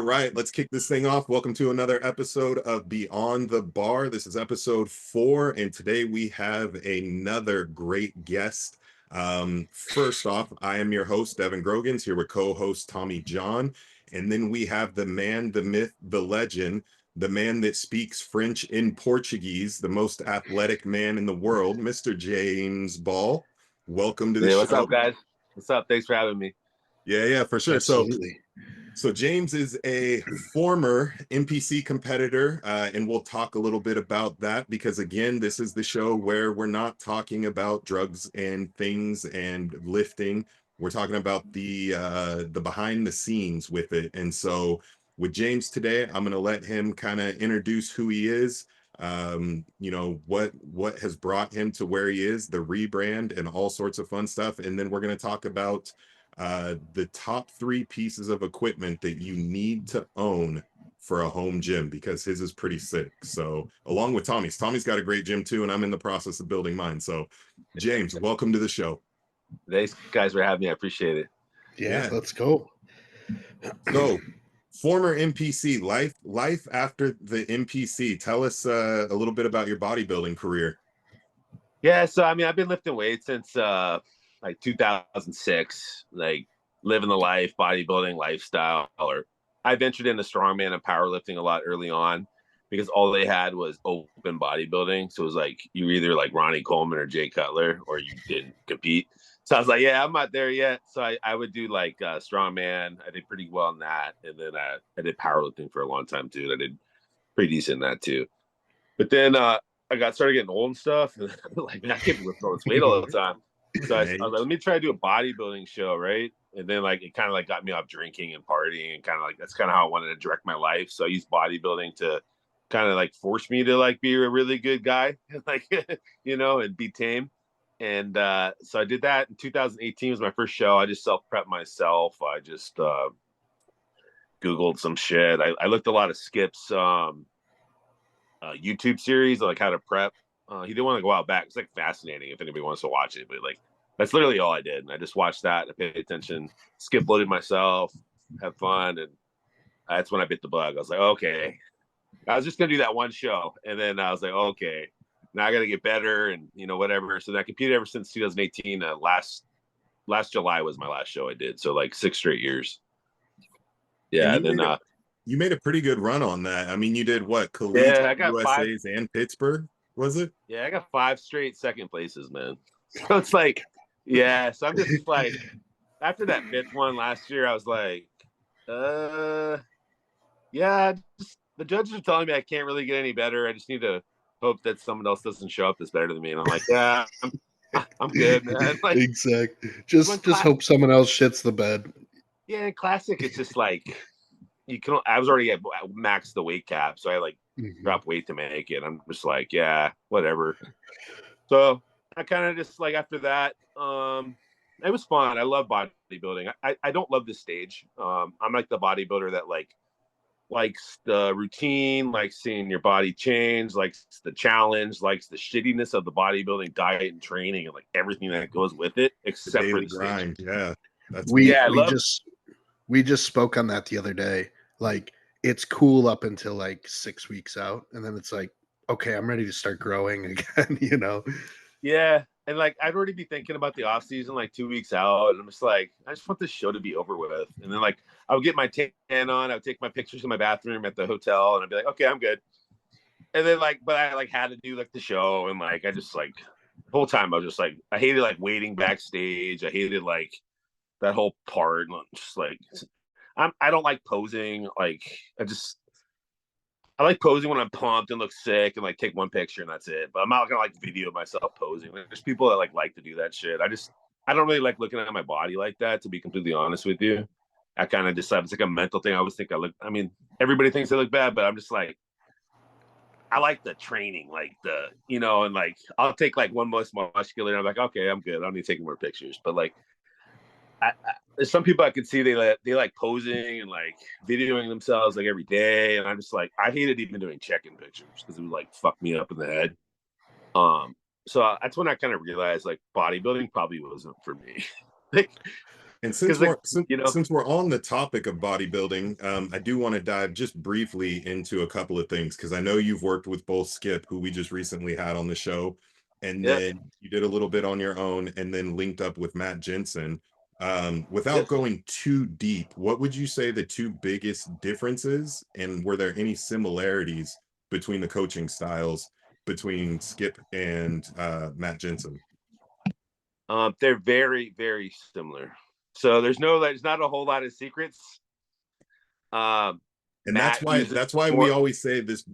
All right, let's kick this thing off. Welcome to another episode of Beyond the Bar. This is episode 4, and today we have another great guest. First off, I am your host, Devon Grogans, here with co-host Tommy John. And then we have the man, the myth, the legend, the man that speaks French in Portuguese, the most athletic man in the world, Mr. James Ball. Welcome to the Hey, show. what's up, guys? What's up? Thanks for having me. Yeah, for sure. Absolutely. So James is a former NPC competitor, and we'll talk a little bit about that because, again, this is the show where we're not talking about drugs and things and lifting. We're talking about the behind the scenes with it. And so with James today, I'm going to let him kind of introduce who he is, what has brought him to where he is, the rebrand, and all sorts of fun stuff. And then we're going to talk about the top 3 pieces of equipment that you need to own for a home gym, because his is pretty sick. So along with Tommy's got a great gym too, and I'm in the process of building mine. So James, welcome to the show. Thanks, guys, for having me. I appreciate it. Yeah, let's go. So former NPC, life after the NPC. Tell us a little bit about your bodybuilding career. Yeah, so I mean, I've been lifting weights since like 2006, like living the life, bodybuilding lifestyle. Or I ventured into strongman and powerlifting a lot early on because all they had was open bodybuilding. So it was like you were either like Ronnie Coleman or Jay Cutler, or you didn't compete. So I was like, yeah, I'm not there yet. So I would do like strongman. I did pretty well in that. And then I did powerlifting for a long time too. I did pretty decent in that too. But then I started getting old and stuff. And like, man, I can't lift all this weight all the time. So I was like, let me try to do a bodybuilding show, right? And then like it kind of like got me off drinking and partying, and kind of like that's kind of how I wanted to direct my life. So I used bodybuilding to kind of like force me to like be a really good guy, like and be tame. And so I did that in 2018 was my first show. I just self-prepped myself. I just Googled some shit. I looked a lot of Skip's YouTube series, like how to prep. He didn't want to go out back. It's like fascinating if anybody wants to watch it, but like that's literally all I did. And I just watched that and I paid attention, skip loaded myself, have fun, and that's when I bit the bug. I was like, okay, I was just gonna do that one show, and then I was like, okay, now I got to get better, and whatever. So I competed ever since 2018. Last July was my last show I did, so like 6 straight years. Yeah, and then you made a pretty good run on that. I mean, you did what? Collegiate, I got USA's, and Pittsburgh, was it? Yeah, I got 5 straight second places, man. So it's like, yeah. So I'm just like, after that 5th one last year, I was like, yeah. The judges are telling me I can't really get any better. I just need to hope that someone else doesn't show up that's better than me. And I'm like, yeah, I'm good, man. Like, exactly. Just hope someone else shits the bed. Yeah, in classic, it's just like I was already at max the weight cap, so I like drop weight to make it. I'm just like, yeah, whatever. So I kind of just like after that, it was fun. I love bodybuilding. I don't love the stage. I'm like the bodybuilder that likes the routine, likes seeing your body change, likes the challenge, likes the shittiness of the bodybuilding diet and training and like everything that goes with it, except for the grind. stage. Yeah, we just spoke on that the other day. Like it's cool up until like 6 weeks out, and then it's like, okay, I'm ready to start growing again. Yeah, and like I'd already be thinking about the off season like 2 weeks out, and I'm just like, I just want this show to be over with. And then like I would get my tan on, I would take my pictures in my bathroom at the hotel, and I'd be like, okay, I'm good. And then like, but I like had to do like the show, and like I just like the whole time I was just like, I hated like waiting backstage. I hated like that whole part. And just like I don't like posing. Like I like posing when I'm pumped and look sick and like take one picture and that's it. But I'm not gonna like video myself posing. Like, there's people that like to do that shit. I don't really like looking at my body like that, to be completely honest with you. I kind of decide it's like a mental thing. I always think everybody thinks I look bad, but I'm just like, I like the training, like and like I'll take like one most muscular and I'm like, okay, I'm good. I don't need to take more pictures. But like there's some people I could see they like posing and like videoing themselves like every day, and I'm just like, I hated even doing check-in pictures because it would like fuck me up in the head. So that's when I kind of realized like bodybuilding probably wasn't for me. Like And Because like since we're on the topic of bodybuilding, I do want to dive just briefly into a couple of things because I know you've worked with both Skip, who we just recently had on the show, and yeah, then you did a little bit on your own, and then linked up with Matt Jensen. yeah. Without going too deep, what would you say the two biggest differences, and were there any similarities between the coaching styles between Skip and Matt Jensen? They're very, very similar. So there's not a whole lot of secrets. And that's Matt why uses that's why we more. always say this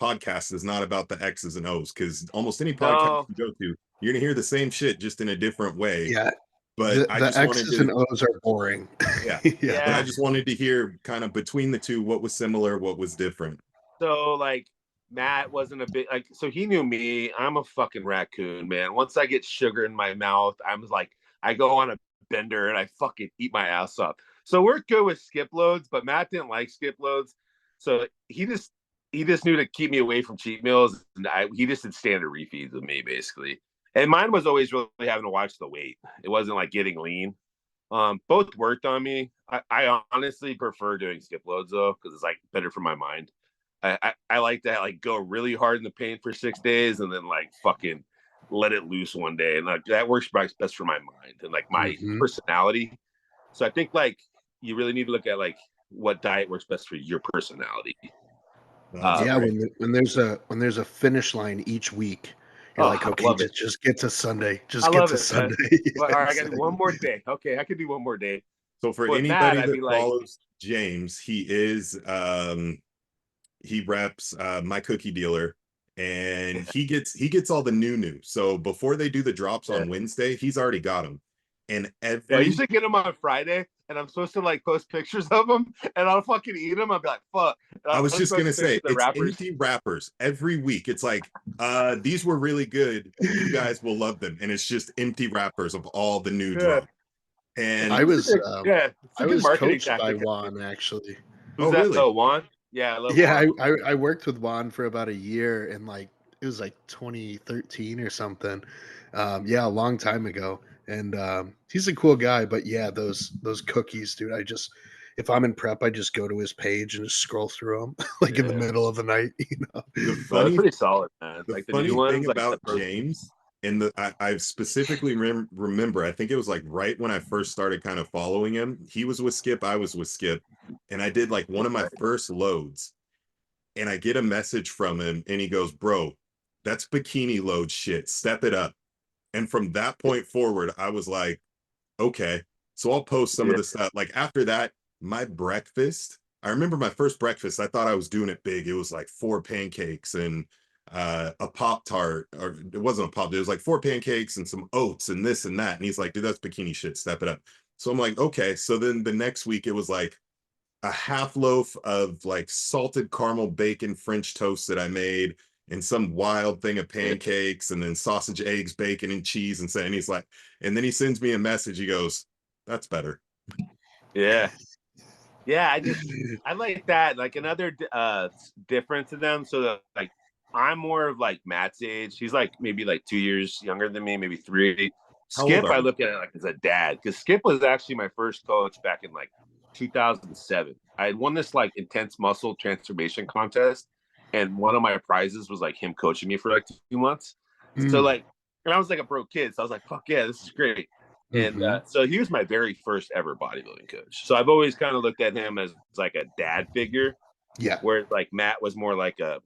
podcast is not about the X's and O's, because almost any podcast No, you go to, you're gonna hear the same shit just in a different way. Yeah, But the I the just wanted X's to, and O's are boring. yeah, Yeah. but I yeah. just wanted to hear kind of between the two what was similar, what was different. So like Matt wasn't a bit like so he knew me. I'm a fucking raccoon, man. Once I get sugar in my mouth, I'm like I go on a bender and I fucking eat my ass off. So we're good with skip loads, but Matt didn't like skip loads. So he just knew to keep me away from cheat meals, and he just did standard refeeds with me basically. And mine was always really having to watch the weight. It wasn't like getting lean. Both worked on me. I honestly prefer doing skip loads though because it's like better for my mind. I like to like go really hard in the paint for 6 days and then like fucking let it loose one day, and like that works best for my mind and like my Mhm. personality. So I think like you really need to look at like what diet works best for your personality. That's Yeah, great. when there's a finish line each week, you're Oh, like, I okay, love it. just get to Sunday, I just get love to it, man. Sunday. Well, Yeah, all right, I got to do one exactly. more day. Okay, I could do one more day. So for But with Matt, anybody I'd that be like, follows James, he reps my cookie dealer, and he gets all the new. So before they do the drops yeah. on Wednesday, he's already got them. And Yeah, I every usually get them on Friday, and I'm supposed to like post pictures of them, and I'll fucking eat them. I'll be like, "Fuck!" And I was I'll just just post gonna a picture say of the it's wrappers. empty wrappers every week. It's like, these were really good. You guys will love them. And it's just empty wrappers of all the new Yeah, drop. And yeah, it's a I good was marketing coached by tactic. Juan actually. Who's oh that? really? Oh, Juan. Yeah, I love Yeah, Juan. I worked with Juan for about a year, and like it was like 2013 or something. Yeah, a long time ago. And he's a cool guy, but yeah, those cookies, dude. I just if I'm in prep, I just go to his page and just scroll through them like in the Yeah, middle of the night, you know. The no, that's funny pretty solid, man. the Like the new funny thing ones, like the about protein. James, and I specifically remember, I think it was like right when I first started kind of following him. He was with Skip, I was with Skip, and I did like one of my first loads, and I get a message from him, and he goes, "Bro, that's bikini load shit. Step it up." And from that point forward, I was like, okay. So I'll post some of Yeah, the stuff. Like after that, my breakfast, I remember my first breakfast, I thought I was doing it big. It was like 4 pancakes and a Pop Tart, or it wasn't a Pop, it was like 4 pancakes and some oats and this and that. And he's like, dude, that's bikini shit. Step it up. So I'm like, okay. So then the next week, it was like a half loaf of like salted caramel bacon French toast that I made, and some wild thing of yeah, pancakes, and then sausage, eggs, bacon, and cheese. And he's like, and then he sends me a message. He goes, "That's better." yeah. Yeah, I like that. Like another difference in them. So that, like I'm more of like Matt's age. He's like maybe like 2 years younger than me, maybe three. How old Skip, are I you? look at it like as a dad because Skip was actually my first coach back in like 2007. I had won this like intense muscle transformation contest, and one of my prizes was like him coaching me for like 2 months. So Mm, like, and I was like a broke kid, so I was like, "Fuck yeah, this is great." And hmm. so he was my very first ever bodybuilding coach. So I've always kind of looked at him as like a dad figure, Yeah. where like Matt was more like a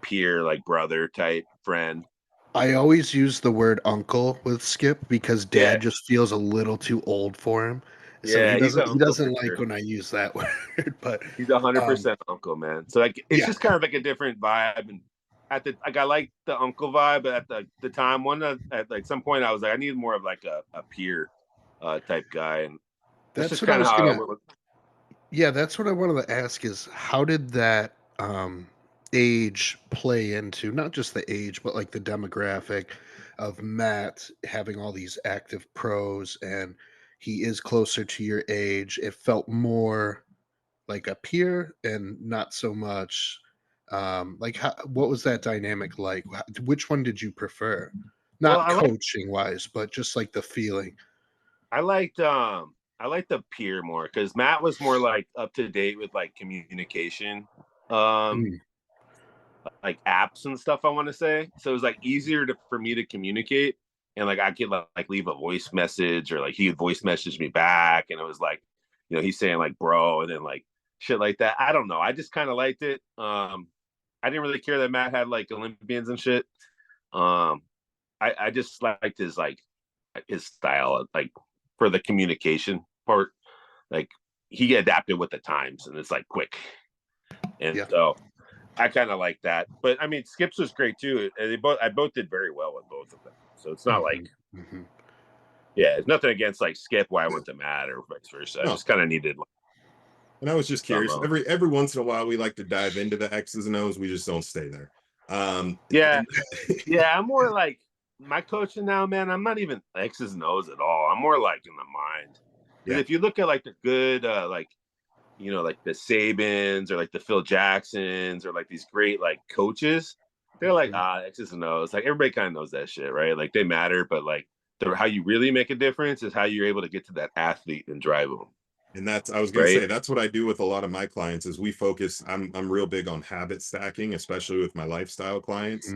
peer, like brother type friend. I always use the word uncle with Skip because Yeah, dad just feels a little too old for him. So yeah, he's an he uncle for doesn't like sure. when I use that word. But He's a hundred um percent uncle, man. So like it's yeah, just kind of like a different vibe. And at the like I like the uncle vibe, but at the time one at like some point I was like I needed more of like a peer type guy, and that's that's just what I kind of was how I gonna went with. yeah, that's what I wanted to ask is how did that age play into not just the age, but like the demographic of Matt having all these active pros and he is closer to your age. It felt more like a peer and not so much like what was that dynamic like? Which one did you prefer? Well, Not I like coaching wise, but just like the feeling. I liked I like the peer more because Matt was more like up to date with like communication, um, like apps and stuff. I want to say so it was like easier for me to communicate, and like I could like leave a voice message or like he would voice message me back, and it was like, you know, he's saying like bro, and then like shit like that. I don't know. I just kind of liked it. I didn't really care that Matt had like Olympians and shit. Um, I just liked his style, like for the communication part. Like he adapted with the times, and it's like quick. And so I kind of like that. But I mean, Skips was great too. I both did very well with both of them. So it's not like, yeah, it's nothing against like Skip why I went to Matt or vice versa. I just kind of needed. And I was just curious. Every once in a while, we like to dive into the X's and O's. We just don't stay there. Yeah, yeah. I'm more like my coaching now, man. I'm not even X's and O's at all. I'm more like in the mind. Because if you look at like the good, like you know, like the Sabins or like the Phil Jacksons or like these great like coaches, they're like X's and O's. Like everybody kind of knows that shit, right? Like they matter, but like how you really make a difference is how you're able to get to that athlete and drive them. And I was gonna say that's what I do with a lot of my clients is we focus. I'm real big on habit stacking, especially with my lifestyle clients.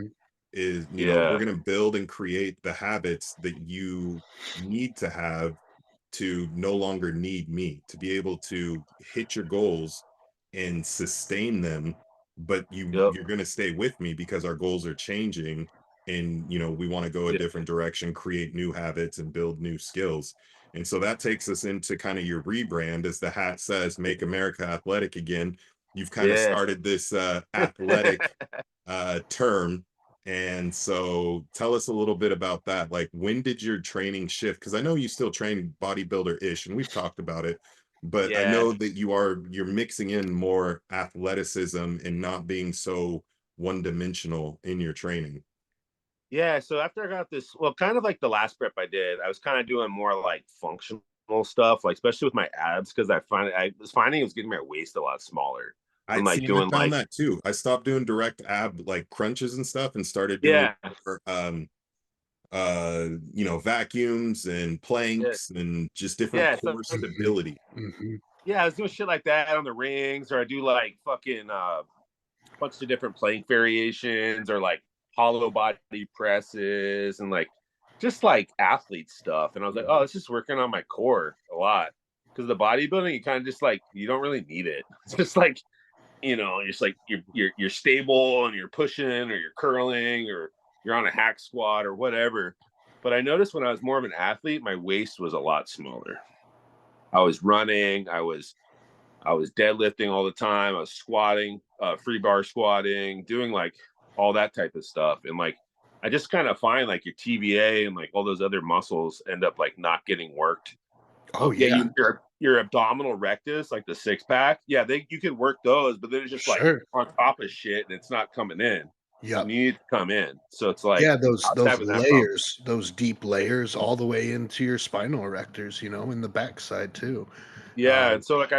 Is we're gonna build and create the habits that you need to have to no longer need me to be able to hit your goals and sustain them, but you're going to stay with me because our goals are changing, and we want to go a different direction, create new habits and build new skills. And so that takes us into kind of your rebrand. As the hat says, make America athletic again. You've kind of started this athletic term. And so tell us a little bit about that. Like, when did your training shift? Because I know you still train bodybuilder-ish, and we've talked about it, but I know that you're mixing in more athleticism and not being so one-dimensional in your training. Yeah, so after I got this, well, kind of like the last prep I did, I was kind of doing more like functional stuff, like especially with my abs, because I was finding it was getting my waist a lot smaller. I found that too. I stopped doing direct ab like crunches and stuff and started doing vacuums and planks and just different core stability. Yeah, I was doing shit like that on the rings, or I do like fucking bunch of different plank variations, or like hollow body presses, and like just like athlete stuff. And I was like, oh, it's just working on my core a lot, because the bodybuilding, you kind of just like, you don't really need it. It's just like, it's like you're stable and you're pushing or you're curling or you're on a hack squat or whatever. But I noticed when I was more of an athlete, my waist was a lot smaller. I was running, I was deadlifting all the time, I was squatting, free bar squatting, doing like all that type of stuff. And like I just kind of find like your TVA and like all those other muscles end up like not getting worked. Your abdominal rectus, like the six pack, you could work those, but then it's just like on top of shit and it's not coming in. Yeah, you need to come in. So it's like those layers, those deep layers, all the way into your spinal erectors, in the backside too. Yeah, and so like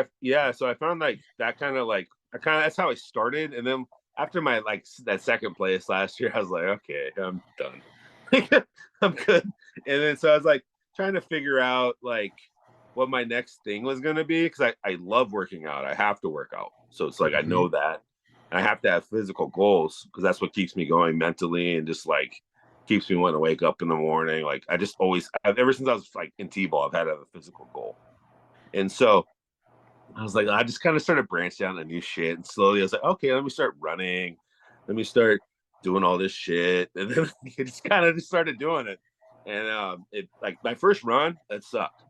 so I found like that kind of like that's how I started, and then after my like that second place last year, I was like, okay, I'm done. I'm good. And then so I was like trying to figure out like what my next thing was going to be, because I love working out. I have to work out. So it's like I know that. And I have to have physical goals, because that's what keeps me going mentally and just like keeps me wanting to wake up in the morning. Like I just always, ever since I was like in T-ball, I've had to have a physical goal. And so I was like, I just kind of started branching out into new shit. And slowly I was like, okay, let me start running. Let me start doing all this shit. And then I just kind of just started doing it. And it like my first run, that sucked.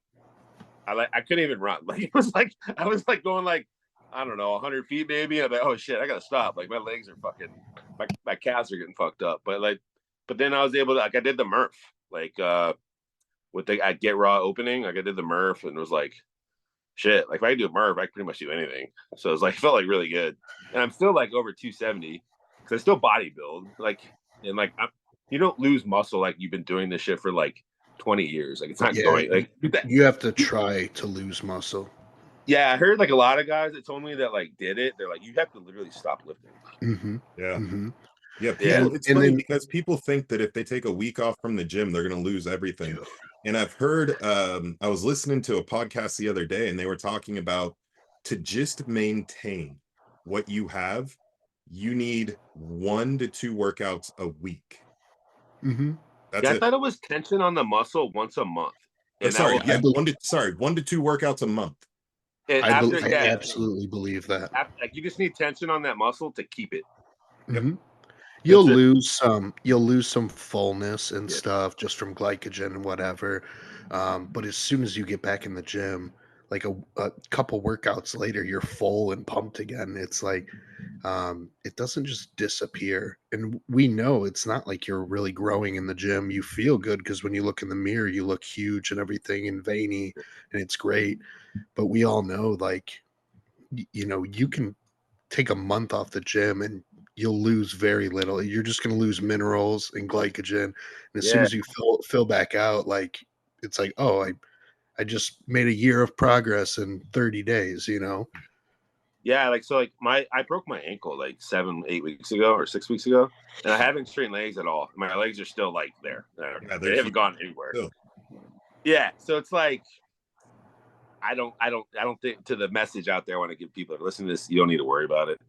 I couldn't even run. Like it was like I was like going like, I don't know, 100 feet maybe. I'm like, oh shit, I gotta stop. Like my legs are fucking, my calves are getting fucked up. But then I was able to, like, I did the Murph, like with the at Get Raw opening. Like I did the Murph and it was like, shit. Like if I could do a Murph, I could pretty much do anything. So it was like, it felt like really good. And I'm still like over 270 because I still bodybuild. Like, and like you don't lose muscle like you've been doing this shit for like 20 years. Like it's not going like you have to try to lose muscle. Yeah, I heard like a lot of guys that told me that like did it. They're like, you have to literally stop lifting. Yeah, people, it's funny because people think that if they take a week off from the gym, they're going to lose everything. And I've heard, I was listening to a podcast the other day, and they were talking about to just maintain what you have, you need 1 to 2 workouts a week. Mm-hmm. That's Yeah, I it. thought it was tension on the muscle once a month, and that Sorry, will yeah, get 1 to 2 workouts a month. and after I yeah, absolutely believe that. like you just need tension on that muscle to keep it. Yep, Hmm. That's it. You'll lose some fullness and Yeah. stuff just from glycogen and whatever. But as soon as you get back in the gym, like a couple workouts later, you're full and pumped again. It's like it doesn't just disappear. And we know it's not like you're really growing in the gym. You feel good because when you look in the mirror, you look huge and everything and veiny, and it's great. But we all know, like, you can take a month off the gym and you'll lose very little. You're just going to lose minerals and glycogen. And as soon Yeah. as you fill back out, like, it's like, oh, I just made a year of progress in 30 days, Yeah, like so, like I broke my ankle like 7, 8 weeks ago or 6 weeks ago, and I haven't straightened legs at all. My legs are still like there. yeah, they're They haven't huge gone anywhere. still. Yeah, so it's like I don't think to the message out there I want to give people listen to this. You don't need to worry about it.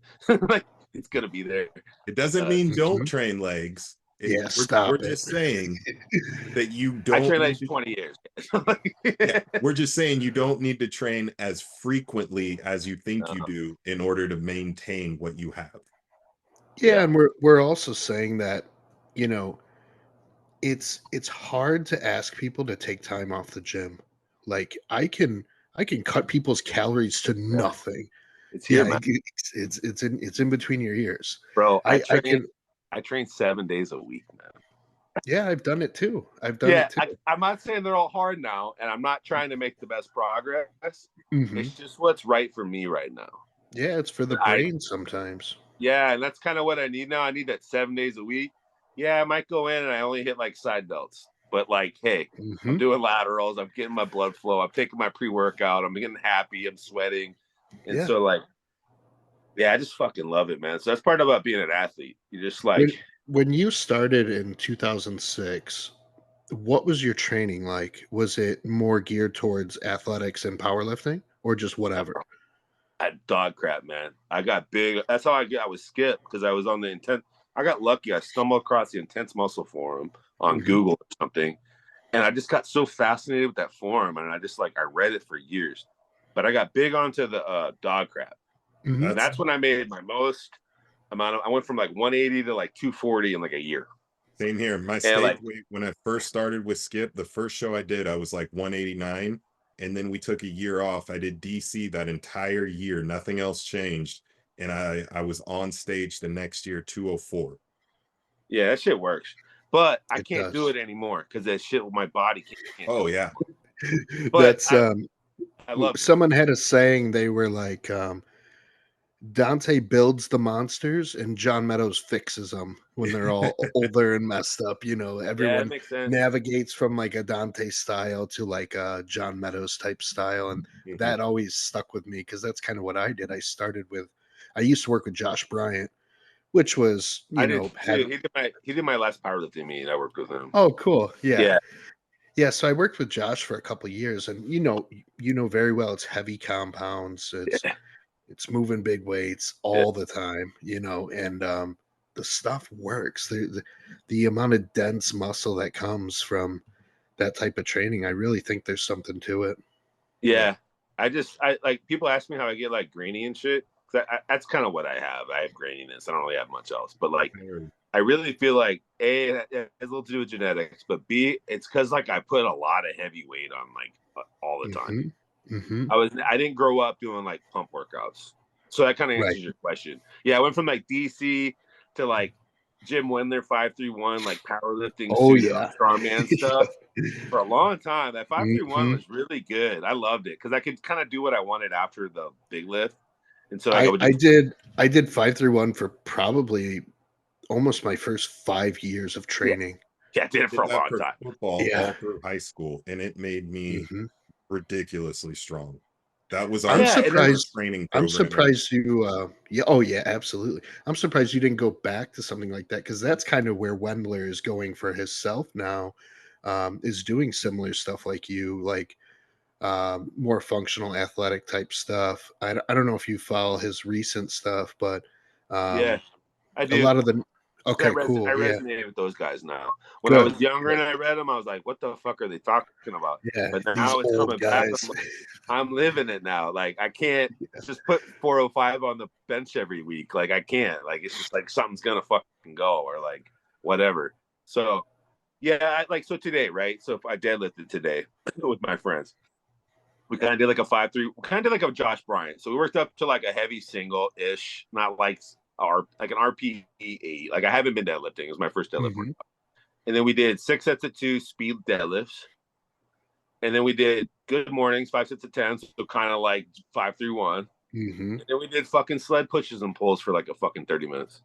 Like it's gonna be there. It doesn't mean don't Mhm. train legs. Yeah, We're stop it. just saying that you I don't trained need like to, 20 years. yeah, we're just saying you don't need to train as frequently as you think you Uh, do in order to maintain what you have. Yeah, yeah, and we're also saying that, you know, it's hard to ask people to take time off the gym. Like I can cut people's calories to yeah, nothing. it's here, Yeah, man, it's in between your ears. bro. I can I train 7 days a week, man. Yeah, I've done it too. I've done Yeah, it too. I'm not saying they're all hard now, and I'm not trying to make the best progress. Hmm. It's just what's right for me right now. Yeah, it's for the I brain sometimes. Yeah, and that's kind of what I need now. I need that 7 days a week. Yeah, I might go in and I only hit like side delts, but like, hey, I'm Hmm. doing laterals. I'm getting my blood flow. I'm taking my pre-workout. I'm getting happy. I'm sweating, and Yeah. so like, yeah, I just fucking love it, man. So that's part about being an athlete. You just like, When you started in 2006, what was your training like? Was it more geared towards athletics and powerlifting or just whatever? I dog crap, man. I got big. That's how I was skipped because I was on the intent. I got lucky. I stumbled across the Intense Muscle Forum on Hmm. Google or something, and I just got so fascinated with that forum, and I just like I read it for years. But I got big onto the dog crap, Hmm. and That's that's when I made my most amount of. I went from like 180 to like 240 in like a year, same here. My and stage like weight when I first started with Skip, the first show I did, I was like 189. And then we took a year off. I did DC that entire year. Nothing else changed. And I was on stage the next year, 204. yeah, that shit works. But I It can't do does. it anymore because that shit my body can't Oh do it yeah. anymore. But That's I love it. someone had a saying. They were like, Dante builds the monsters and John Meadows fixes them when they're all older and messed up. Yeah, it Everyone makes sense. navigates from like a Dante style to like a John Meadows type style. And Mhm. that always stuck with me because that's kind of what I did. I used to work with Josh Bryant, which was, I did had, too. He did my last powerlifting meeting. I worked with him. oh, cool. Yeah. Yeah, Yeah. So I worked with Josh for a couple years and you know very well it's heavy compounds. It's yeah, It's moving big weights yeah. all the time, and the stuff works. The amount of dense muscle that comes from that type of training, I really think there's something to it. Yeah. Yeah. I like people ask me how I get like grainy and shit. That's kind of what I have. I have graininess. I don't really have much else. But like, I really feel like A, it has a little to do with genetics, but B, it's because like I put a lot of heavy weight on like all the time. Hmm. Hmm. I didn't grow up doing like pump workouts. So that kind of Right. answers your question. Yeah, I went from like DC to like Jim Wendler 531, like powerlifting, Oh suited up yeah. strongman stuff for a long time. That 531 Hmm. was really good. I loved it because I could kind of do what I wanted after the big lift. And so like I I would I just did I did 531 for probably almost my first 5 years of yeah, training. yeah, I did it Did for a that long for time. football Yeah. all through high school, and it made me Hmm. ridiculously strong. That was I'm Yeah, and then our surprised. training I'm program. surprised you. Yeah. Oh, yeah. Absolutely. I'm surprised you didn't go back to something like that because that's kind of where Wendler is going for himself now. is doing similar stuff like you, like more functional athletic type stuff. I don't know if you follow his recent stuff, but Yeah, um, I a do. lot of the I okay, cool, yeah, resonate with those guys now. When I good, was younger good. and I read them, I was like, "What the fuck are they talking about?" Yeah, But these now it's old coming back. guys. I'm living it now. Like I can't just put 405 on the bench every week. Like I can't. Like it's just like something's gonna fucking go or like whatever. So yeah, so today, right? So if I deadlifted today with my friends, we kind of did like a 5-3, kind of did like a Josh Bryant. So we worked up to like a heavy single ish, not like like an RPE 8. Like I haven't been deadlifting. It was my first deadlift Hmm. workout. And then we did 6 sets of 2 speed deadlifts. And then we did good mornings, 5 sets of 10. So kind of like 5-3-1. Hmm. And then we did fucking sled pushes and pulls for like a fucking 30 minutes.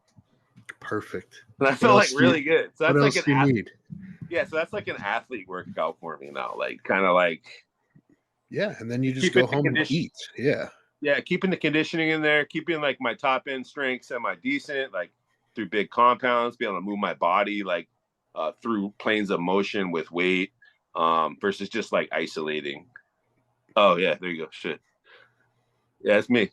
Perfect. And I What felt like else do you? really good. So What that's like else an do you need? yeah, so that's like an athlete workout for me now. Like kind of like Yeah, and then you just keeping go the home and condition. eat. Yeah. Yeah, keeping the conditioning in there, keeping like my top end strength semi decent, like through big compounds, be able to move my body like through planes of motion with weight, versus just like isolating. Oh yeah, there you go. Shit. Yeah, it's me.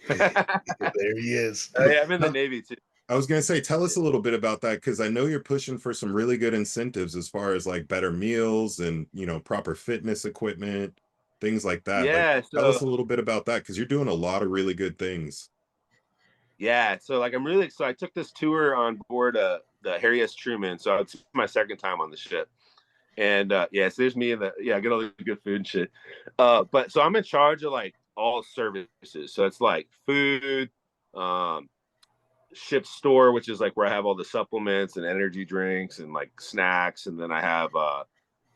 There he is. Oh, yeah, I'm in the Navy too. I was going to say, tell us a little bit about that because I know you're pushing for some really good incentives as far as like better meals and, proper fitness equipment, things like that. Like, Yeah, tell us so a little bit about that because you're doing a lot of really good things. yeah, so like I'm really excited. I took this tour on board the Harry S. Truman, so it's my second time on the ship. And yeah, so there's me and I get all the good food and shit. But so I'm in charge of like all services. So it's like food, um, ship store, which is like where I have all the supplements and energy drinks and like snacks, and then I have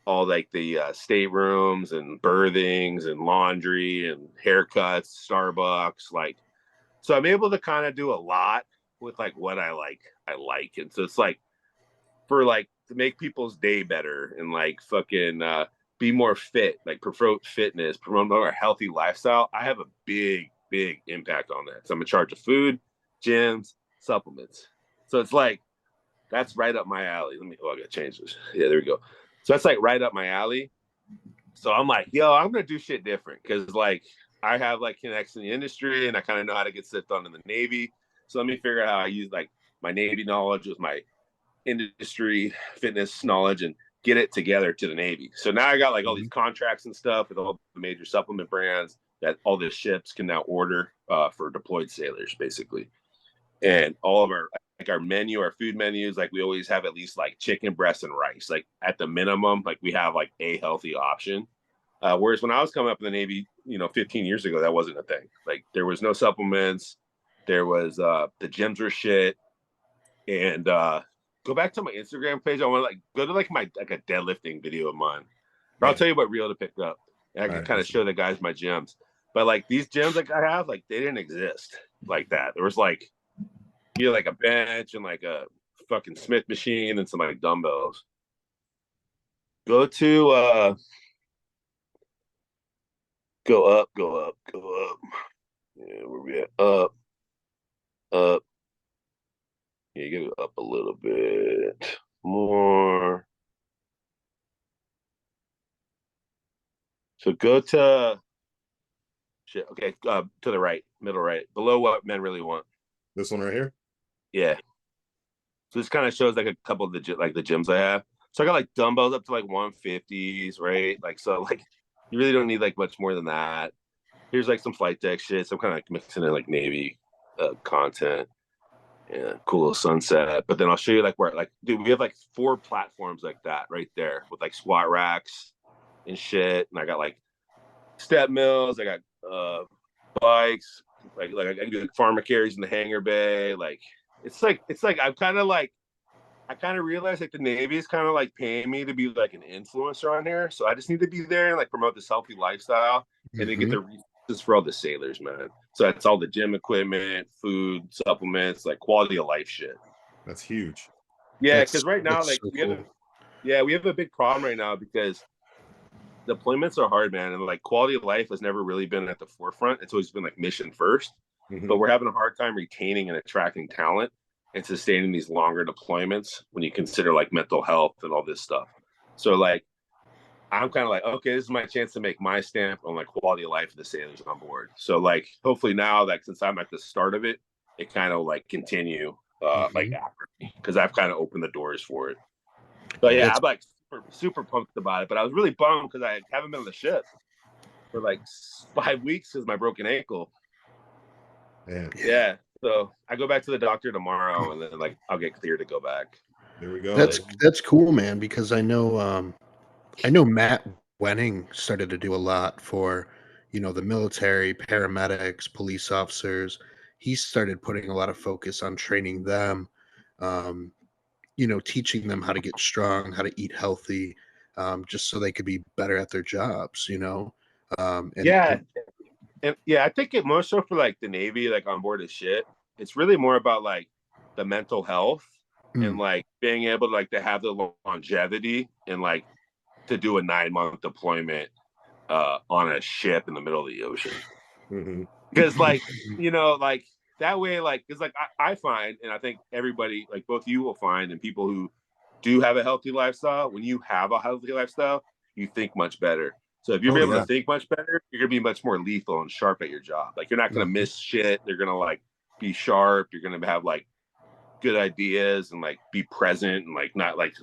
all like the staterooms and berthings and laundry and haircuts, Starbucks, like so I'm able to kind of do a lot with like what I like. And so it's like for like to make people's day better and like fucking be more fit, like promote fitness, promote more healthy lifestyle. I have a big impact on that. So I'm in charge of food, gyms, supplements. So it's like that's right up my alley. I gotta change this. Yeah, there we go. So that's like right up my alley. So I'm like, yo, I'm gonna do shit different because like I have like connects in the industry and I kind of know how to get sipped on in the Navy. So let me figure out how I use like my Navy knowledge with my industry fitness knowledge and get it together to the Navy. So now I got like all these Mhm. contracts and stuff with all the major supplement brands that all the ships can now order for deployed sailors, basically. And all of our menu, our food menus, like we always have at least like chicken breast and rice. Like at the minimum, like we have like a healthy option. Whereas when I was coming up in the Navy, 15 years ago, that wasn't a thing. Like there was no supplements. There was the gyms were shit. And go back to my Instagram page. I want to like go to like my like a deadlifting video of mine. Or I'll Yeah. tell you what reel to pick up. And I All can right. kind of show the guys my gyms. But like these gyms like I have, like they didn't exist like that. There was like like a bench and like a fucking Smith machine and some like dumbbells. Go to go up, go up, go up. Yeah, where we at? Up, up. Yeah, get it up a little bit more. So go to shit. Okay, to the right, middle right, below what men really want. This one right here. Yeah. So this kind of shows like a couple of the gyms I have. So I got like dumbbells up to like 150s, right? Like so, like you really don't need like much more than that. Here's like some flight deck shit. So I'm kind of like mixing in like Navy content. Yeah, cool little sunset. But then I'll show you like where like dude, we have like 4 platforms like that right there with like squat racks and shit. And I got like step mills. I got bikes. Like I can do like farmer carries in the hangar bay. Like it's like I'm kind of like I kind of realized like the Navy is kind of like paying me to be like an influencer on here. So I just need to be there and like promote this healthy lifestyle and then get Mhm. the resources for all the sailors, man. So that's all the gym equipment, food, supplements, like quality of life shit. That's huge. Yeah, because right now, That's like so cool. we have a big problem right now because deployments are hard, man, and like quality of life has never really been at the forefront. It's always been like mission first, Hmm. but we're having a hard time retaining and attracting talent and sustaining these longer deployments when you consider like mental health and all this stuff. So like I'm kind of like, okay, this is my chance to make my stamp on like quality of life of the sailors on board. So like hopefully now that since I'm at the start of it, it kind of like continue like Mhm. after me because I've kind of opened the doors for it. But yeah, That's I'm like super pumped about it. But I was really bummed because I haven't been on the ship for like 5 weeks because my broken ankle. Man, yeah. Yeah. So I go back to the doctor tomorrow and then like I'll get cleared to go back. there we go. But That's cool, man, because I know Matt Wenning started to do a lot for, the military, paramedics, police officers. He started putting a lot of focus on training them, um, teaching them how to get strong, how to eat healthy, just so they could be better at their jobs. yeah, And and yeah, I think it more so for like the Navy, like on board of shit. It's really more about like the mental health and mm, like being able to like to have the longevity and like to do a 9 month deployment on a ship in the middle of the ocean. Mhm. Because like like that way like because like I find and I think everybody like both you will find and people who do have a healthy lifestyle, when you have a healthy lifestyle you think much better. So if you're Oh able to yeah. think much better, you're gonna be much more lethal and sharp at your job. Like you're not gonna mhm, miss shit. They're gonna like be sharp. You're gonna have like good ideas and like be present and like not like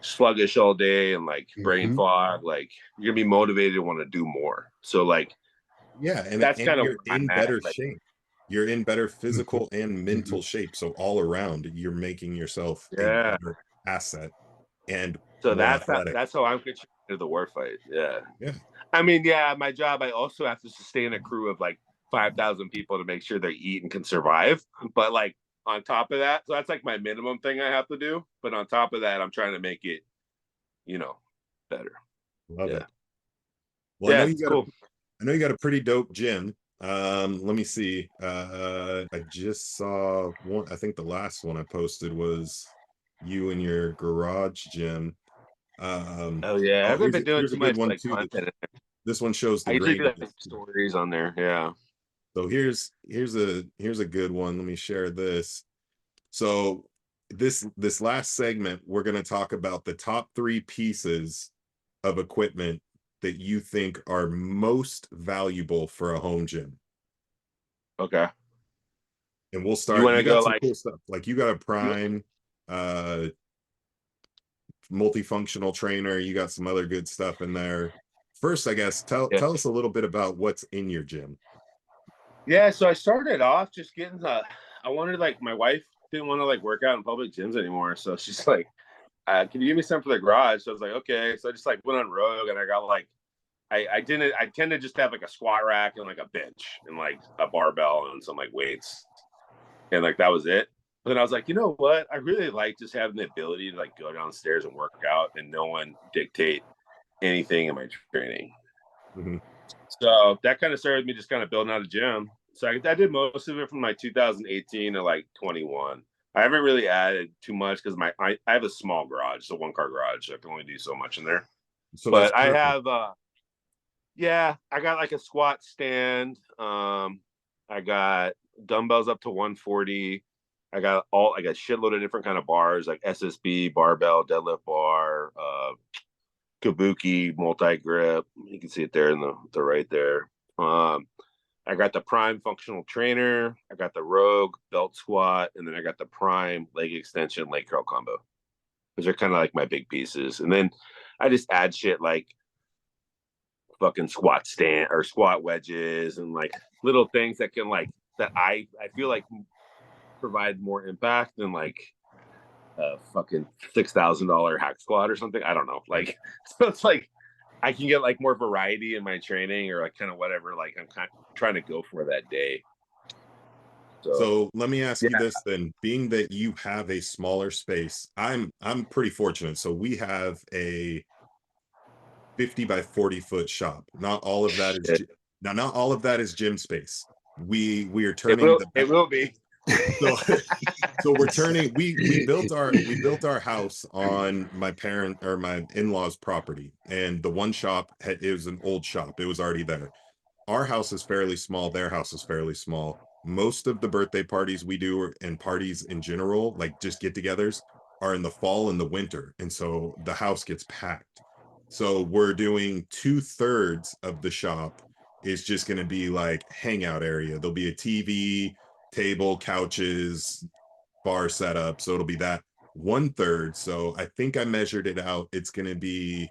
sluggish all day and like brain mhm, fog. Like you're gonna be motivated to want to do more. So like Yeah, that's and kind of you're where in I'm at. better Like shape. You're in better mhm, physical and mhm. mental shape. So all around, you're making yourself a yeah. better asset and So more athletic. that's how I'm contributing to the war fight. Yeah. Yeah. I mean, yeah, my job, I also have to sustain a crew of like 5,000 people to make sure they eat and can survive. But like on top of that, so that's like my minimum thing I have to do. But on top of that, I'm trying to make it, you know, better. Love Yeah. it. Well, Yeah, it's cool. I know you got a pretty dope gym. Let me see. I just saw one. I think the last one I posted was you in your garage gym. Oh yeah. I Oh, haven't been doing here's a too good much one like too. content. This one shows I the usually do grain. like stories on there. Yeah. So here's a good one. Let me share this. So this last segment, we're going to talk about the top 3 pieces of equipment that you think are most valuable for a home gym. Okay. And we'll You start. want You to go got some like cool stuff. Like you got a you, Prime uh multifunctional trainer, you got some other good stuff in there. First, I guess yeah. tell us a little bit about what's in your gym. Yeah, so I started off just getting I wanted like my wife didn't want to like work out in public gyms anymore. So she's like, can you give me some for the garage? So I was like, okay. So I just like went on Rogue and I got like I tend to just have like a squat rack and like a bench and like a barbell and some like weights. And like that was it. But then I was like, you know what? I really like just having the ability to like go downstairs and work out and no one dictate anything in my training. Mhm. So that kind of started me just kind of building out a gym. So I did most of it from like 2018 to like 21. I haven't really added too much because I have a small garage, so 1 car garage. So I can only do so much in there. So that's But I perfect. have yeah, I got like a squat stand. I got dumbbells up to 140. I got a shitload of different kind of bars like SSB, barbell, deadlift bar, Kabuki, multi grip. You can see it there in the right there. Um, I got the Prime functional trainer. I got the Rogue belt squat, and then I got the Prime leg extension, leg curl combo. Those are kind of like my big pieces. And then I just add shit like fucking squat stand or squat wedges and like little things that can like that I feel like provide more impact than like a fucking $6,000 hack squat or something. I don't know. Like so it's like I can get like more variety in my training or like kind of whatever like I'm kind of trying to go for that day. So So let me ask you yeah, this then, being that you have a smaller space, I'm pretty fortunate. So we have a 50 by 40 foot shop. Not all of that is shit. now not all of that is gym space. We are turning the It will be. so so we're turning we built our house on my parent or my in-laws property, and the one shop it was an old shop. It was already there. Our house is fairly small, their house is fairly small. Most of the birthday parties we do and parties in general, like just get-togethers, are in the fall and the winter, and so the house gets packed. So we're doing 2/3 of the shop is just going to be like hangout area. There'll be a TV, table, couches, bar setup. So it'll be that 1/3. So I think I measured it out. It's going to be,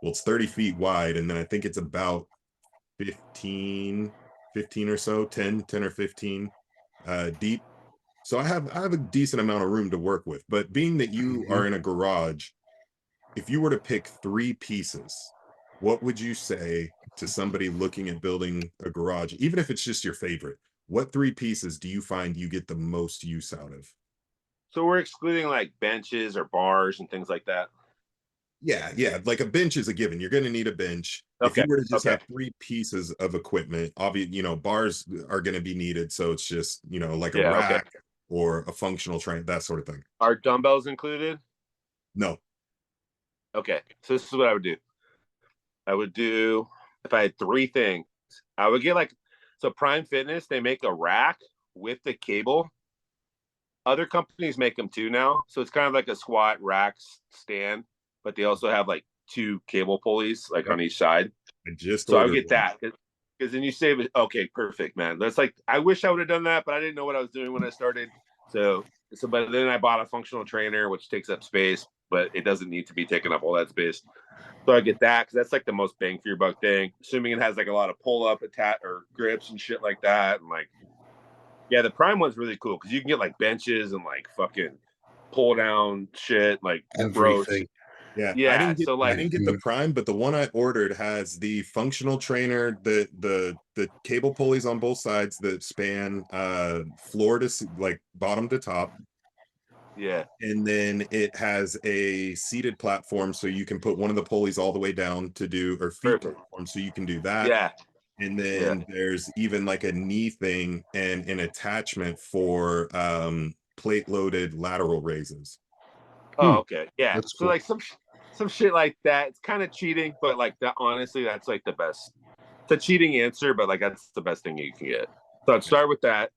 well, it's 30 feet wide. And then I think it's about 15 or so, 10 or 15 deep. So I have a decent amount of room to work with. But being that you Mhm. are in a garage, if you were to pick three pieces, what would you say to somebody looking at building a garage, even if it's just your favorite? What three pieces do you find you get the most use out of? So we're excluding like benches or bars and things like that. Yeah, yeah. Like a bench is a given. You're going to need a bench. If Okay. you were to just Okay. have three pieces of equipment, obviously, bars are going to be needed. So it's just, like a Yeah. Okay. rack or a functional train, that sort of thing. Are dumbbells included? No. Okay. So this is what I would do. I would do, if I had three things, I would get like, so Prime Fitness, they make a rack with the cable. Other companies make them too now. So it's kind of like a squat rack stand, but they also have like two cable pulleys like Yep. on each side. I just So I would ordered get one. that because then you save it. Okay, perfect, man. That's like, I wish I would have done that, but I didn't know what I was doing when I started. But then I bought a functional trainer, which takes up space, but it doesn't need to be taking up all that space. So I get that because that's like the most bang for your buck thing. Assuming it has like a lot of pull up or grips and shit like that. And like, yeah, the Prime one's really cool because you can get like benches and like fucking pull down shit, like roach. Everything. Yeah, I Yeah. didn't get So I like, didn't get the Mhm. Prime, but the one I ordered has the functional trainer, the cable pulleys on both sides that span floor to like bottom to top, yeah, and then it has a seated platform so you can put one of the pulleys all the way down to do, or feet perfect. platform so you can do that. Yeah. And Yeah. then there's even like a knee thing and an attachment for plate loaded lateral raises. Oh, Hmm, okay. Yeah. that's So cool. like some shit like that. It's kind of cheating, but like that honestly, that's like the best. It's a cheating answer, but like that's the best thing you can get. So I'd start with that,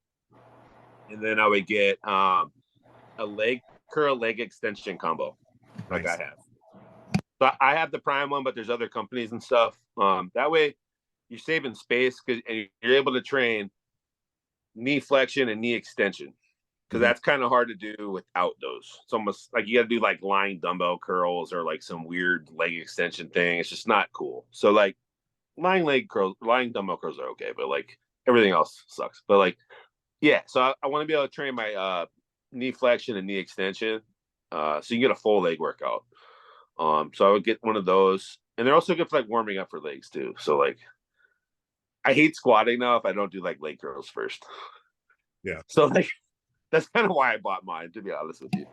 and then I would get a leg curl leg extension combo, like I Nice. have. So I have the Prime one, but there's other companies and stuff. That way you're saving space and you're able to train knee flexion and knee extension because Mhm. that's kind of hard to do without those. It's almost like you got to do like lying dumbbell curls or like some weird leg extension thing. It's just not cool. So like lying dumbbell curls are okay, but like everything else sucks. But like, yeah, so I want to be able to train my knee flexion and knee extension, so you can get a full leg workout. So I would get one of those, and they're also good for like warming up for legs too. So like, I hate squatting now if I don't do like leg curls first. Yeah. So like, that's kind of why I bought mine, to be honest with you.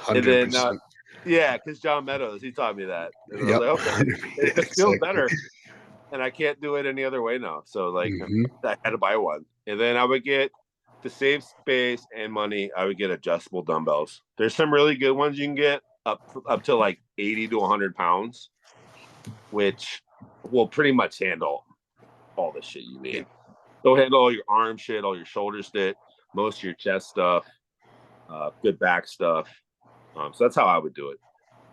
And then, 100%. yeah, because John Meadows, he taught me that, and I was Yep. like, okay, it just feels Exactly. better, and I can't do it any other way now. So like, Mhm. I had to buy one, and then I would get, to save space and money, I would get adjustable dumbbells. There's some really good ones you can get up to like 80 to 100 pounds, which will pretty much handle all the shit you Yeah. need. They'll handle all your arm shit, all your shoulder shit, most of your chest stuff, good back stuff. So that's how I would do it.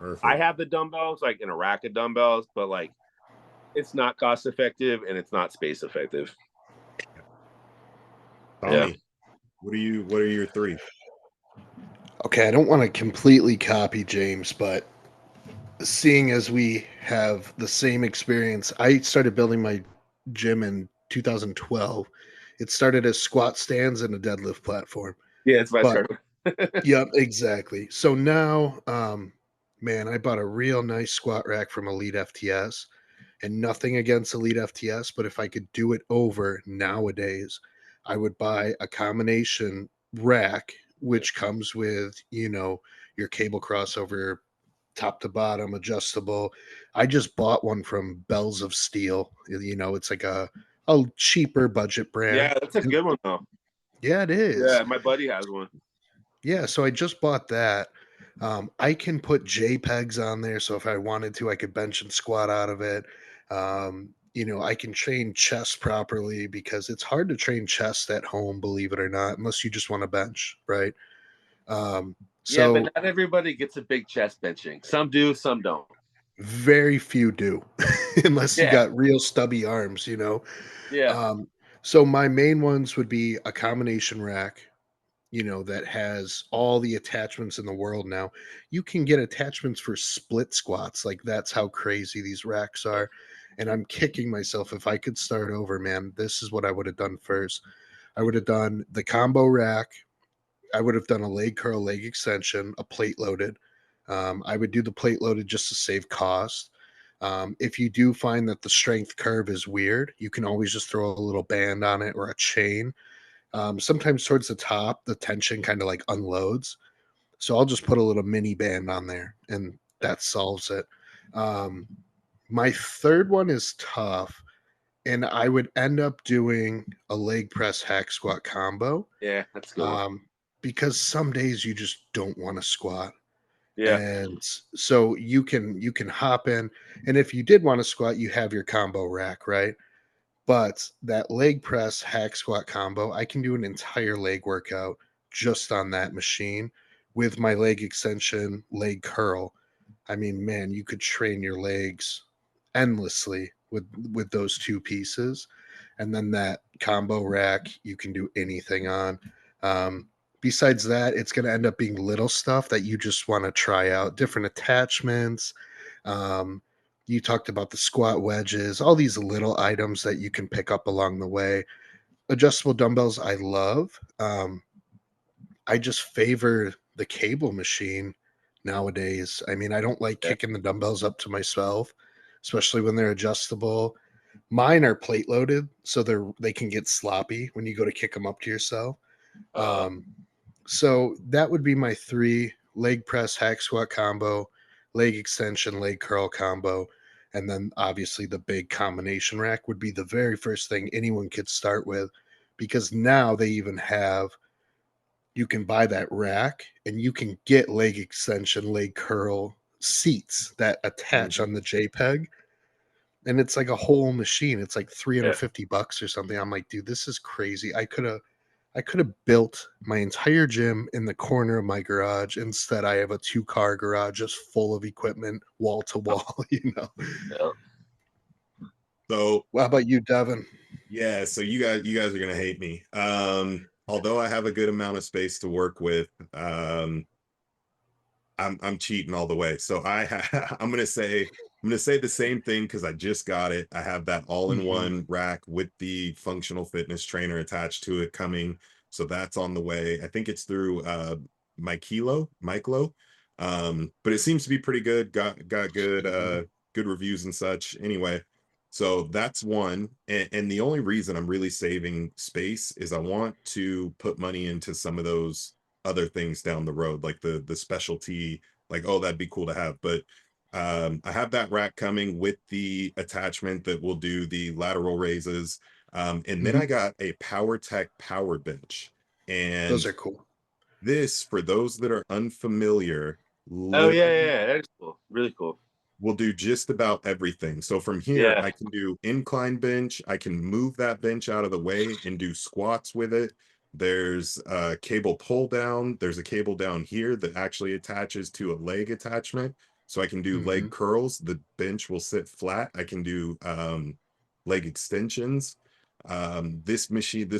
I Perfect. have the dumbbells like in a rack of dumbbells, but like it's not cost effective and it's not space effective. Yeah. Tommy, what are your three? Okay, I don't want to completely copy James, but seeing as we have the same experience, I started building my gym in 2012. It started as squat stands and a deadlift platform. Yeah, that's what I But started. yep, exactly. So now, man, I bought a real nice squat rack from Elite FTS, and nothing against Elite FTS, but if I could do it over nowadays, I would buy a combination rack, which comes with, your cable crossover, top to bottom, adjustable. I just bought one from Bells of Steel. It's like a cheaper budget brand. Yeah, that's a And good one though. yeah, it is. Yeah, my buddy has one. Yeah, so I just bought that. I can put JPEGs on there, so if I wanted to, I could bench and squat out of it. I can train chest properly because it's hard to train chest at home, believe it or not, unless you just want to bench, right? Um, Yeah, but So not everybody gets a big chest benching. Some do, some don't. very few do, unless you Yeah, got real stubby arms, you know. yeah, Um, so my main ones would be a combination rack, you know, that has all the attachments in the world now. You can get attachments for split squats. Like that's how crazy these racks are. And I'm kicking myself. If I could start over, man, this is what I would have done first. I would have done the combo rack. I would have done a leg curl, leg extension, a plate loaded. I would do the plate loaded just to save cost. If you do find that the strength curve is weird, you can always just throw a little band on it or a chain. Sometimes towards the top, the tension kind of like unloads. So I'll just put a little mini band on there and that solves it. Um, my third one is tough. And I would end up doing a leg press hack squat combo, yeah. That's a good one. um, because some days you just don't want to squat. Yeah, And so you can hop in. And if you did want to squat, you have your combo rack, right? But that leg press hack squat combo, I can do an entire leg workout just on that machine with my leg extension, leg curl. I mean, man, you could train your legs endlessly with those two pieces. And then that combo rack, you can do anything on. Um, Besides that, it's going to end up being little stuff that you just want to try out, different attachments. Um, you talked about the squat wedges, all these little items that you can pick up along the way. Adjustable dumbbells, I love. I just favor the cable machine nowadays. I mean, I don't like yeah. kicking the dumbbells up to myself, especially when they're adjustable. Mine are plate loaded, so they can get sloppy when you go to kick them up to yourself. Uh, Um, so that would be my three: leg press, hack squat combo, leg extension, leg curl combo. And then obviously the big combination rack would be the very first thing anyone could start with, because now they even have, you can buy that rack and you can get leg extension, leg curl seats that attach Mhm. on the JPEG. And it's like a whole machine. It's like yeah. $350 or something. I'm like, dude, this is crazy. I could have built my entire gym in the corner of my garage. Instead, I have a 2-car garage just full of equipment, wall to wall, you know. Yeah. So What about you, Devin? yeah, so you guys are gonna hate me. Although I have a good amount of space to work with, I'm cheating all the way. So I'm gonna say the same thing because I just got it. I have that Mhm. all-in-one rack with the functional fitness trainer attached to it coming. So that's on the way. I think it's through Myclo. But it seems to be pretty good. Got good Mhm. good reviews and such. Anyway, so that's one. And the only reason I'm really saving space is I want to put money into some of those other things down the road, like the specialty, like, oh, that'd be cool to have. But I have that rack coming with the attachment that will do the lateral raises. And then Mhm. I got a Power Tech power bench. Those And are cool. this, for those that are unfamiliar, Oh yeah, literally yeah, yeah. That's cool. Really cool. will do just about everything. So from here, Yeah. I can do incline bench. I can move that bench out of the way and do squats with it. There's a cable pull down. There's a cable down here that actually attaches to a leg attachment. So I can do leg Mhm. curls. The bench will sit flat. I can do leg extensions. This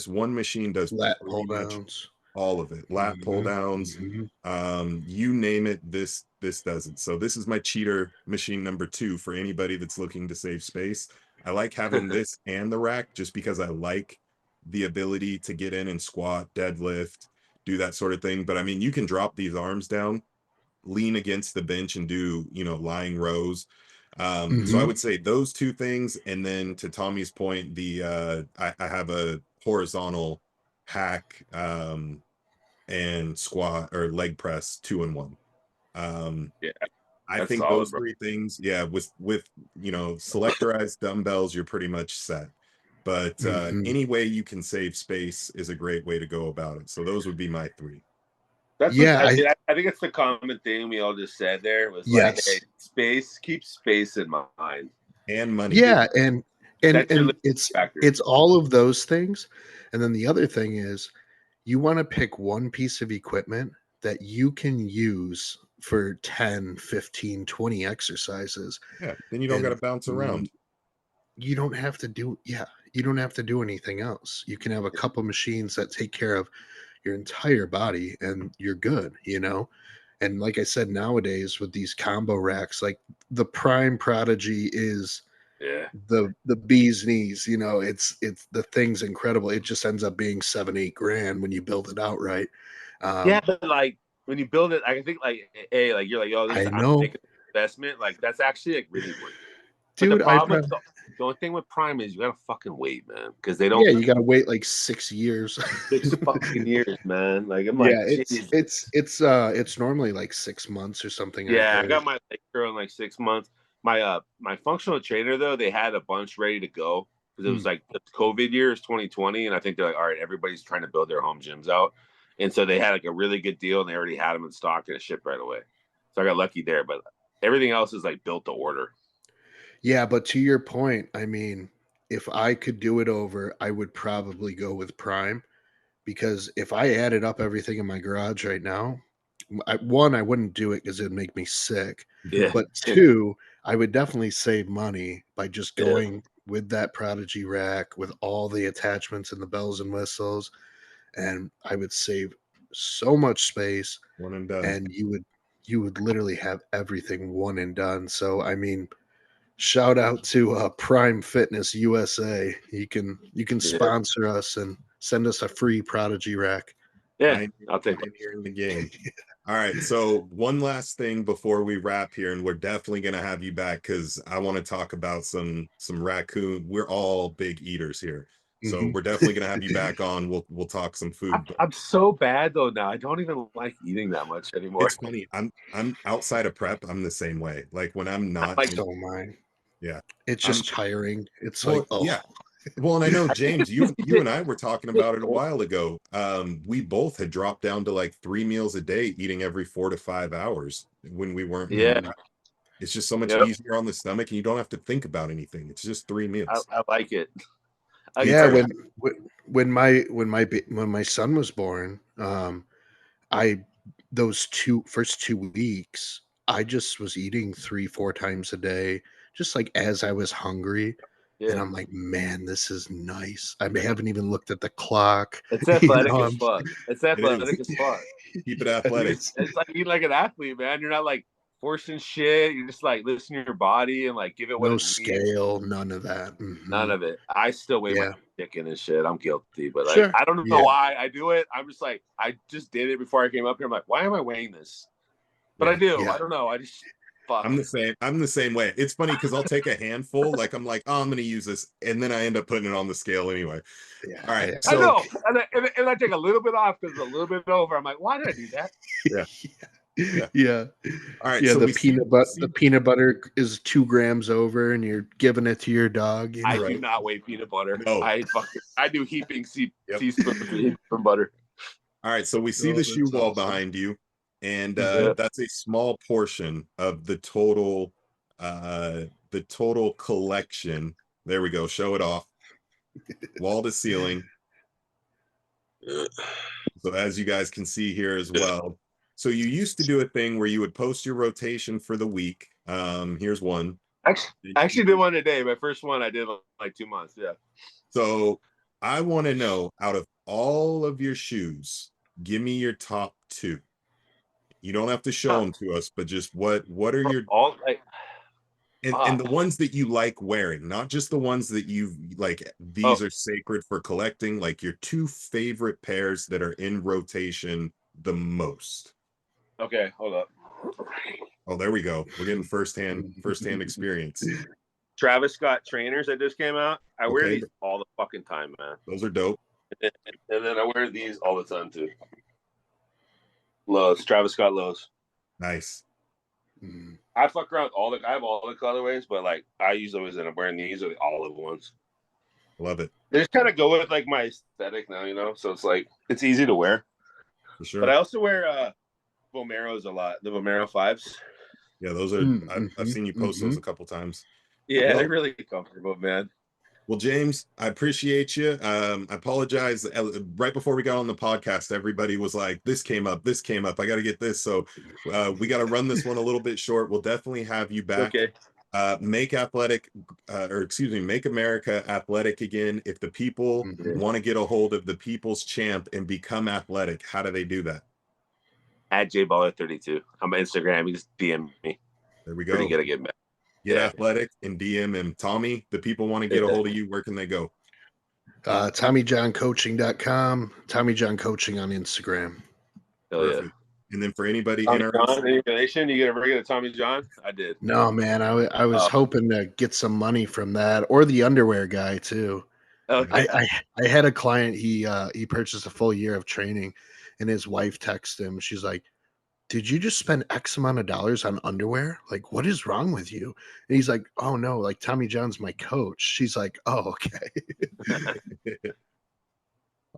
one machine does Lat pretty pull much downs. all of it. Lat pull Mhm. downs, Mhm. you name it, this does it. So this is my cheater machine number 2 for anybody that's looking to save space. I like having this and the rack just because I like the ability to get in and squat, deadlift, do that sort of thing. But I mean, you can drop these arms down, lean against the bench and do, lying rows. So I Mhm. would say those two things. And then to Tommy's point, I have a horizontal hack and squat or leg press 2-in-1. Um, Yeah, I that's think solid, those bro. three things, yeah, with selectorized dumbbells, you're pretty much set. But Mhm. any way you can save space is a great way to go about it. So those would be my three. That's what Yeah, I I think it's the common thing we all just said there was like, hey, yes. space, keep space in mind. And money. Yeah, and and That's your and limiting it's factor. it's all of those things. And then the other thing is you want to pick one piece of equipment that you can use for 10, 15, 20 exercises. Yeah. Then you don't got to And bounce around. you don't have to do you don't have to do anything else. You can have a couple machines that take care of your entire body and you're good, And like I said, nowadays with these combo racks, like the Prime Prodigy is Yeah. the bee's knees, it's the thing's incredible. It just ends up being 7-8 grand when you build it out right. Yeah, but like when you build it, I think like you're like, oh, this I I'm know, making an investment. Like that's actually like really worth it. But the dude. problem with the only thing with Prime is you gotta fucking wait, man, because they don't You gotta wait like 6 years. 6 fucking years, man. Like I'm Yeah, like, geez. it's normally like 6 months or something. I Yeah, I heard. got my leg curl in like 6 months. My functional trainer though, they had a bunch ready to go because it was like the COVID year is 2020, and I think they're like, all right, everybody's trying to build their home gyms out, and so they had like a really good deal, and they already had them in stock and it shipped right away. So I got lucky there, but everything else is like built to order. Yeah, but to your point, I mean, if I could do it over, I would probably go with Prime because if I added up everything in my garage right now, one, I wouldn't do it because it'd make me sick. Yeah, But two, I would definitely save money by just yeah, going with that Prodigy rack with all the attachments and the bells and whistles. And I would save so much space One and done. and you would literally have everything one and done. So I mean, shout out to Prime Fitness USA. You can yeah. sponsor us and send us a free Prodigy rack. Yeah, I'll take that. Pioneer in the game. All right. So one last thing before we wrap here, and we're definitely gonna have you back because I want to talk about some raccoon. We're all big eaters here. So Mhm. we're definitely gonna have you back on. We'll talk some food. But I'm so bad though now. I don't even like eating that much anymore. it's funny. I'm outside of prep. I'm the same way. Like when I'm not Like in, So mine. yeah. It's I'm just tiring. It's like, well, oh, yeah. Well, and I know James, you and I were talking about it a oh, while ago. We both had dropped down to like 3 meals a day, eating every 4 to 5 hours when we weren't in yeah, prep. It's just so much yep. easier on the stomach, and you don't have to think about anything. It's just 3 meals. I like it. Me yeah. too. When my son was born, I those first 2 weeks, I just was eating 3-4 times a day, just like as I was hungry. And Yeah, I'm like, man, this is nice. I haven't even looked at the clock. it's You athletic know, as fuck. It's It is. athletic as fuck. Keep it You're, athletic. it's like eating like an athlete, man. You're not like forcing shit. You're just like listening to your body and like give it what no it needs. scale, none of that. None of it. I still weigh my Yeah, chicken and shit. I'm guilty, but like sure. I don't know Yeah, why I do it. I'm just like I just did it before I came up here. I'm like, why am I weighing this? But I Yeah. do. yeah, I don't know. I just fuck. I'm the same. I'm the same way. It's funny because I'll take a handful, like I'm like, oh, I'm gonna use this, and then I end up putting it on the scale anyway. All right. I So know, and I take a little bit off because it's a little bit over. I'm like, why did I do that? yeah, yeah. yeah, All right. yeah. So The we see, the peanut butter is 2 grams over, and you're giving it to your dog. I do right. not weigh peanut butter. No. I do heaping Yep. teaspoons of heaping butter. All right. So we see Oh, the shoe that's wall awesome. behind you, and Mhm. Yeah. that's a small portion of the total collection. There we go. Show it off. Wall to ceiling. So as you guys can see here as well. So you used to do a thing where you would post your rotation for the week. Here's one. I actually did one today. My first one I did like 2 months. Yeah. So I want to know, out of all of your shoes, give me your top two. You don't have to show them to us, but just what are your All like and the ones that you like wearing, not just the ones that you like, these oh, are sacred for collecting, like your two favorite pairs that are in rotation the most. okay, hold up. Oh, there we go. We're getting firsthand experience. Travis Scott trainers that just came out. I wear Okay, these all the fucking time, man. those are dope. And then I wear these all the time too. Lows, Travis Scott lows. Nice. Mhm. I fuck around with I have all the colorways, but like I use always end up wearing these or the olive ones. Love it. They just kind of go with like my aesthetic now, you know. So it's like it's easy to wear. For sure. But I also wear Vomeros a lot, the Vomero fives. Yeah, those are I've Mhm. seen you post those Mhm. a couple times. Yeah, Well, they're really comfortable, man. Well, James, I appreciate you. I apologize. Right before we got on the podcast, everybody was like, this came up, this came up. I got to get this. So we got to run this one a little bit short. We'll definitely have you back. Okay. Make make America athletic again. If the people want to get a hold of the people's champ and become athletic, how do they do that? At jballer32. I'm on Instagram. You just DM me. There we go. Pretty good at getting back. Get athletic and DM him. Tommy, the people want to get a hold of you. Where can they go? tommyjohncoaching.com, Tommy John Coaching on Instagram. Perfect. Yeah. And then for anybody Tommy interested, John, any relation? You ever get a Tommy John? I did. No, man, I was hoping to get some money from that, or the underwear guy too. Okay. I had a client. He purchased a full year of training, and his wife texted him. She's like, "Did you just spend X amount of dollars on underwear? Like, what is wrong with you?" And he's like, "Oh no, like Tommy John's my coach." She's like, "Oh, okay."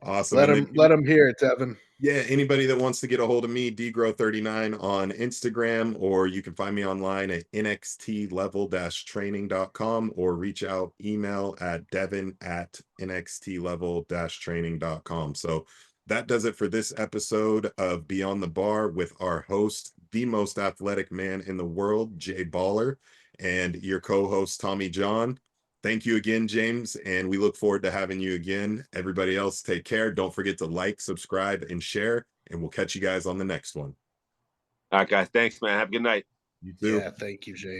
Awesome. Let him hear it, Devon. Yeah, anybody that wants to get a hold of me, dgrow39 on Instagram, or you can find me online at nxtlevel-training.com, or reach out email at devon@nxtlevel-training.com. So that does it for this episode of Beyond the Bar with our host, the most athletic man in the world, Jay Baller, and your co-host, Tommy John. Thank you again, James, and we look forward to having you again. Everybody else, take care. Don't forget to like, subscribe, and share, and we'll catch you guys on the next one. All right, guys. Thanks, man. Have a good night. You too. Yeah, thank you, Jay.